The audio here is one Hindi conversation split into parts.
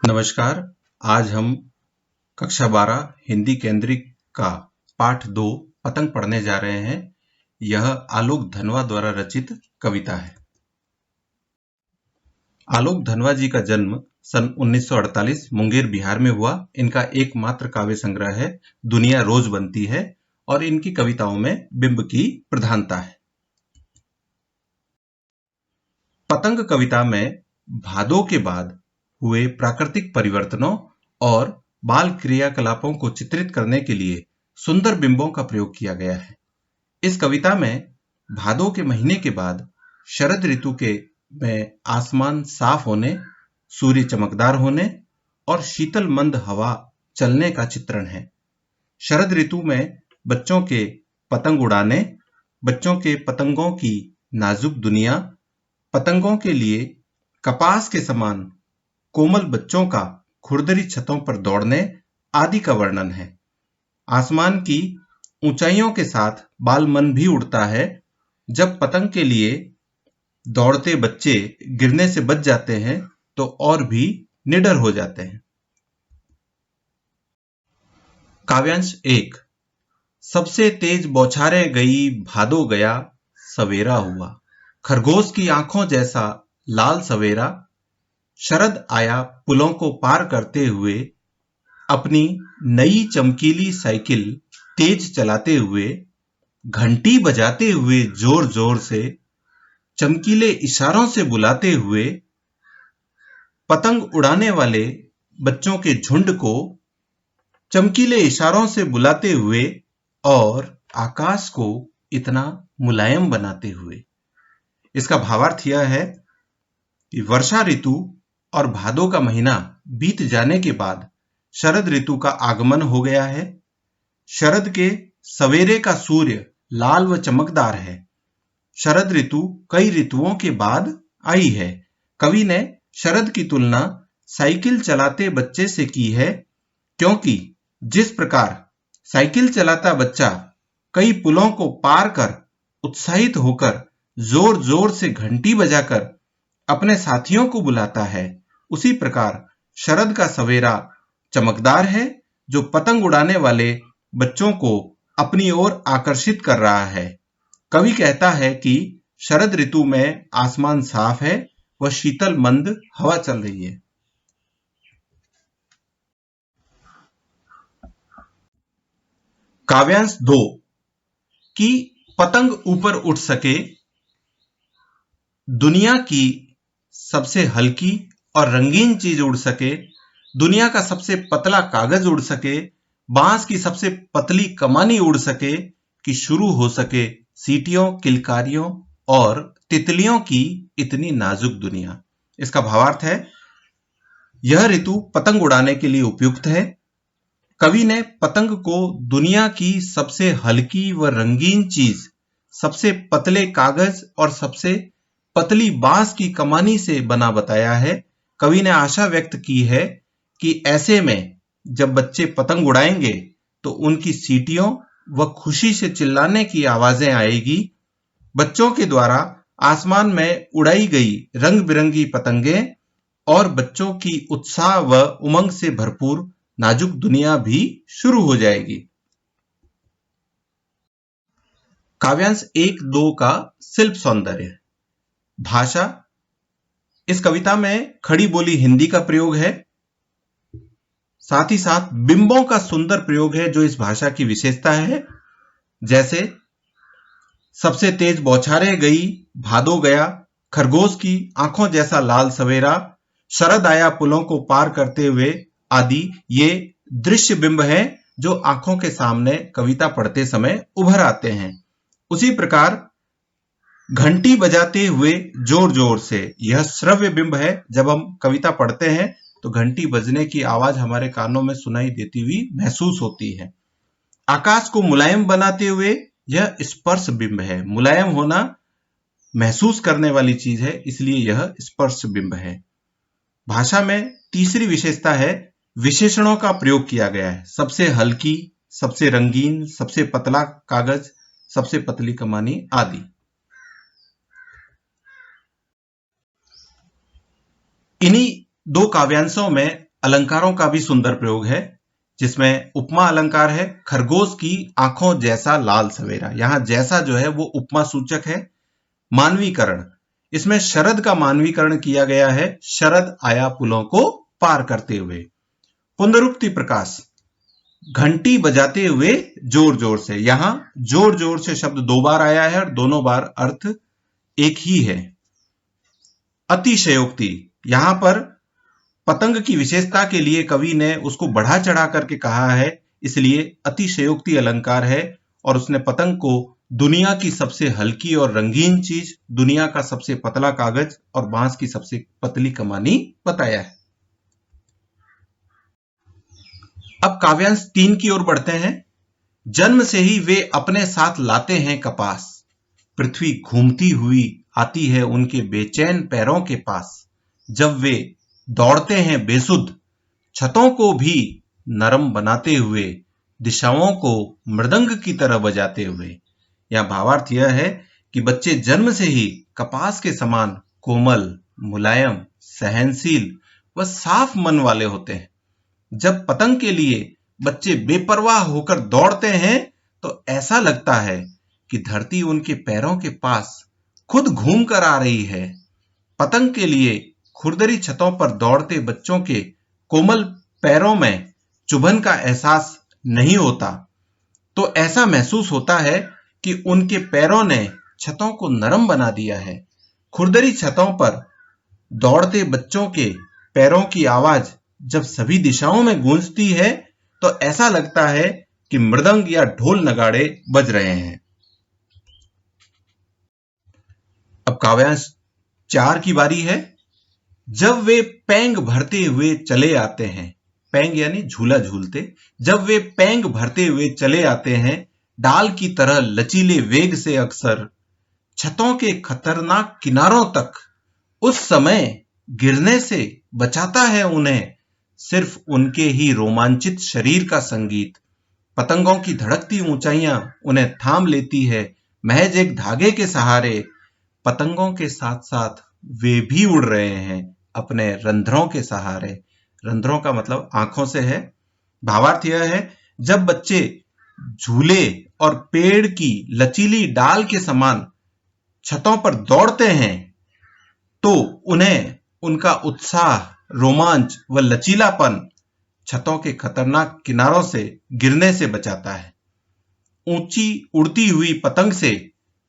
नमस्कार। आज हम कक्षा 12 हिंदी केंद्रित का पाठ 2 पतंग पढ़ने जा रहे हैं। यह आलोक धनवा द्वारा रचित कविता है। आलोक धनवा जी का जन्म सन 1948 मुंगेर बिहार में हुआ। इनका एकमात्र काव्य संग्रह है दुनिया रोज बनती है और इनकी कविताओं में बिंब की प्रधानता है। पतंग कविता में भादों के बाद हुए प्राकृतिक परिवर्तनों और बाल क्रियाकलापों को चित्रित करने के लिए सुंदर बिंबों का प्रयोग किया गया है। इस कविता में भादों के महीने के बाद शरद ऋतु के में आसमान साफ होने, सूर्य चमकदार होने और शीतल मंद हवा चलने का चित्रण है। शरद ऋतु में बच्चों के पतंग उड़ाने, बच्चों के पतंगों की नाजुक दुनिया, पतंगों के लिए कपास के समान कोमल बच्चों का खुरदरी छतों पर दौड़ने आदि का वर्णन है। आसमान की ऊंचाइयों के साथ बालमन भी उड़ता है। जब पतंग के लिए दौड़ते बच्चे गिरने से बच जाते हैं तो और भी निडर हो जाते हैं। काव्यांश 1। सबसे तेज बौछारे गई भादो गया, सवेरा हुआ। खरगोश की आंखों जैसा लाल सवेरा। शरद आया पुलों को पार करते हुए, अपनी नई चमकीली साइकिल तेज चलाते हुए, घंटी बजाते हुए जोर जोर से, चमकीले इशारों से बुलाते हुए, पतंग उड़ाने वाले बच्चों के झुंड को चमकीले इशारों से बुलाते हुए और आकाश को इतना मुलायम बनाते हुए। इसका भावार्थ यह है कि वर्षा ऋतु और भादों का महीना बीत जाने के बाद शरद ऋतु का आगमन हो गया है। शरद के सवेरे का सूर्य लाल व चमकदार है। शरद ऋतु कई ऋतुओं के बाद आई है। कवि ने शरद की तुलना साइकिल चलाते बच्चे से की है, क्योंकि जिस प्रकार साइकिल चलाता बच्चा कई पुलों को पार कर उत्साहित होकर जोर जोर से घंटी बजाकर अपने साथियों को बुलाता है, उसी प्रकार शरद का सवेरा चमकदार है, जो पतंग उड़ाने वाले बच्चों को अपनी ओर आकर्षित कर रहा है। कवि कहता है कि शरद ऋतु में आसमान साफ है व शीतल मंद हवा चल रही है। काव्यांश 2। कि पतंग ऊपर उठ सके, दुनिया की सबसे हल्की और रंगीन चीज उड़ सके, दुनिया का सबसे पतला कागज उड़ सके, बांस की सबसे पतली कमानी उड़ सके, कि शुरू हो सके सीटियों, किलकारियों और तितलियों की इतनी नाजुक दुनिया। इसका भावार्थ है, यह ऋतु पतंग उड़ाने के लिए उपयुक्त है। कवि ने पतंग को दुनिया की सबसे हल्की व रंगीन चीज, सबसे पतले कागज और सबसे पतली बांस की कमानी से बना बताया है। कवि ने आशा व्यक्त की है कि ऐसे में जब बच्चे पतंग उड़ाएंगे तो उनकी सीटियों व खुशी से चिल्लाने की आवाजें आएगी। बच्चों के द्वारा आसमान में उड़ाई गई रंग बिरंगी पतंगें और बच्चों की उत्साह व उमंग से भरपूर नाजुक दुनिया भी शुरू हो जाएगी। काव्यांश 1-2 का शिल्प सौंदर्य। भाषा। इस कविता में खड़ी बोली हिंदी का प्रयोग है, साथ ही साथ बिंबों का सुंदर प्रयोग है जो इस भाषा की विशेषता है। जैसे सबसे तेज बौछारे गई भादो गया, खरगोश की आंखों जैसा लाल सवेरा, शरद आया पुलों को पार करते हुए आदि ये दृश्य बिंब है जो आंखों के सामने कविता पढ़ते समय उभर आते हैं। उसी प्रकार घंटी बजाते हुए जोर जोर से, यह श्रव्य बिंब है। जब हम कविता पढ़ते हैं तो घंटी बजने की आवाज हमारे कानों में सुनाई देती हुई महसूस होती है। आकाश को मुलायम बनाते हुए, यह स्पर्श बिंब है। मुलायम होना महसूस करने वाली चीज है, इसलिए यह स्पर्श बिंब है। भाषा में तीसरी विशेषता है, विशेषणों का प्रयोग किया गया है। सबसे हल्की, सबसे रंगीन, सबसे पतला कागज, सबसे पतली कमानी आदि। इन्हीं 2 काव्यांशों में अलंकारों का भी सुंदर प्रयोग है, जिसमें उपमा अलंकार है। खरगोश की आंखों जैसा लाल सवेरा, यहां जैसा जो है वो उपमा सूचक है। मानवीकरण, इसमें शरद का मानवीकरण किया गया है। शरद आया पुलों को पार करते हुए। पुनरुक्ति प्रकाश, घंटी बजाते हुए जोर जोर से, यहां जोर जोर से शब्द 2 बार आया है और दोनों बार अर्थ एक ही है। अतिशयोक्ति, यहां पर पतंग की विशेषता के लिए कवि ने उसको बढ़ा चढ़ा करके कहा है, इसलिए अतिशयोक्ति अलंकार है। और उसने पतंग को दुनिया की सबसे हल्की और रंगीन चीज, दुनिया का सबसे पतला कागज और बांस की सबसे पतली कमानी बताया है। अब काव्यांश 3 की ओर बढ़ते हैं। जन्म से ही वे अपने साथ लाते हैं कपास, पृथ्वी घूमती हुई आती है उनके बेचैन पैरों के पास। जब वे दौड़ते हैं बेसुध, छतों को भी नरम बनाते हुए, दिशाओं को मृदंग की तरह बजाते हुए। यह भावार्थ यह है कि बच्चे जन्म से ही कपास के समान कोमल, मुलायम, सहनशील व साफ मन वाले होते हैं। जब पतंग के लिए बच्चे बेपरवाह होकर दौड़ते हैं तो ऐसा लगता है कि धरती उनके पैरों के पास खुद घूम कर आ रही है। पतंग के लिए खुरदरी छतों पर दौड़ते बच्चों के कोमल पैरों में चुभन का एहसास नहीं होता, तो ऐसा महसूस होता है कि उनके पैरों ने छतों को नरम बना दिया है। खुरदरी छतों पर दौड़ते बच्चों के पैरों की आवाज जब सभी दिशाओं में गूंजती है तो ऐसा लगता है कि मृदंग या ढोल नगाड़े बज रहे हैं। अब काव्यांश 4 की बारी है। जब वे पैंग भरते हुए चले आते हैं, पैंग यानी झूला झूलते, जब वे पैंग भरते हुए चले आते हैं, डाल की तरह लचीले वेग से अक्सर छतों के खतरनाक किनारों तक, उस समय गिरने से बचाता है उन्हें सिर्फ उनके ही रोमांचित शरीर का संगीत। पतंगों की धड़कती ऊंचाइयां उन्हें थाम लेती है महज एक धागे के सहारे। पतंगों के साथ साथ वे भी उड़ रहे हैं अपने रंध्रों के सहारे। रंध्रों का मतलब आंखों से है। भावार्थ यह है, जब बच्चे झूले और पेड़ की लचीली डाल के समान छतों पर दौड़ते हैं तो उन्हें उनका उत्साह, रोमांच व लचीलापन छतों के खतरनाक किनारों से गिरने से बचाता है। ऊंची उड़ती हुई पतंग से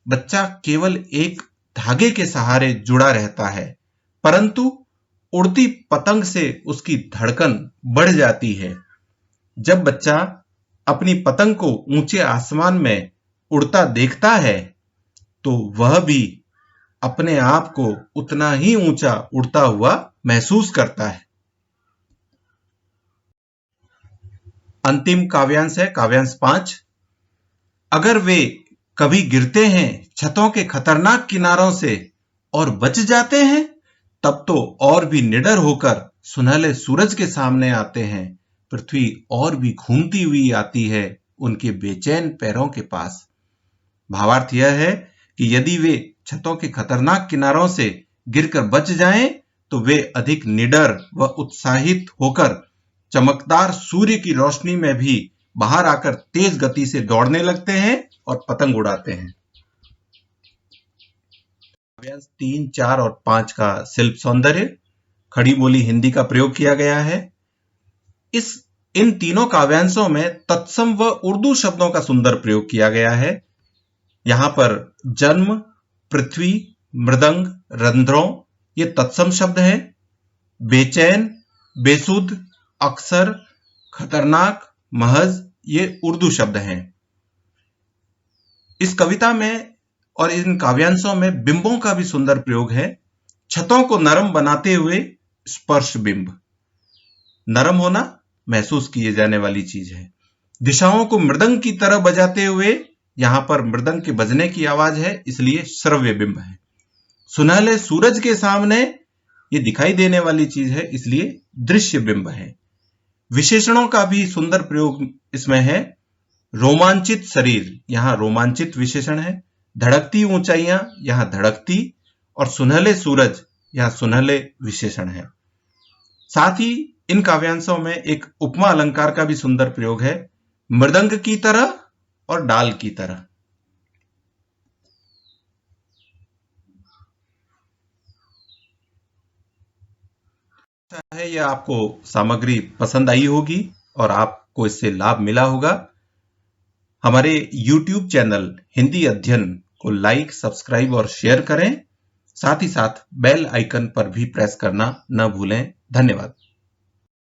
बच्चा केवल एक धागे के सहारे जुड़ा रहता है, परंतु उड़ती पतंग से उसकी धड़कन बढ़ जाती है। जब बच्चा अपनी पतंग को ऊंचे आसमान में उड़ता देखता है तो वह भी अपने आप को उतना ही ऊंचा उड़ता हुआ महसूस करता है। अंतिम काव्यांश है काव्यांश 5। अगर वे कभी गिरते हैं छतों के खतरनाक किनारों से और बच जाते हैं, तब तो और भी निडर होकर सुनहले सूरज के सामने आते हैं। पृथ्वी और भी घूमती हुई आती है उनके बेचैन पैरों के पास। भावार्थ यह है कि यदि वे छतों के खतरनाक किनारों से गिरकर बच जाएं तो वे अधिक निडर व उत्साहित होकर चमकदार सूर्य की रोशनी में भी बाहर आकर तेज गति से दौड़ने लगते हैं और पतंग उड़ाते हैं। 3, 4 और 5 का शिल्प सौंदर्य, खड़ी बोली हिंदी का प्रयोग किया गया है। इन तीनों काव्यांशों में तत्सम व उर्दू शब्दों का सुंदर प्रयोग किया गया है। यहां पर जन्म, पृथ्वी, मृदंग, रंध्रों ये तत्सम शब्द हैं। बेचैन, बेसुध, अक्सर, खतरनाक, महज ये उर्दू शब्द हैं। इस कविता में और इन काव्यांशों में बिंबों का भी सुंदर प्रयोग है। छतों को नरम बनाते हुए स्पर्श बिंब, नरम होना महसूस किए जाने वाली चीज है। दिशाओं को मृदंग की तरह बजाते हुए, यहां पर मृदंग के बजने की आवाज है इसलिए श्रव्य बिंब है। सुनहले सूरज के सामने ये दिखाई देने वाली चीज है इसलिए दृश्य बिंब है। विशेषणों का भी सुंदर प्रयोग इसमें है। रोमांचित शरीर, यहां रोमांचित विशेषण है। धड़कती ऊंचाइयां, यहां धड़कती, और सुनहले सूरज, यहां सुनहले विशेषण है। साथ ही इन काव्यांशों में एक उपमा अलंकार का भी सुंदर प्रयोग है, मृदंग की तरह और डाल की तरह। है यह आपको सामग्री पसंद आई होगी और आपको इससे लाभ मिला होगा। हमारे YouTube चैनल हिंदी अध्ययन को लाइक, सब्सक्राइब और शेयर करें। साथ ही साथ बेल आइकन पर भी प्रेस करना न भूलें। धन्यवाद।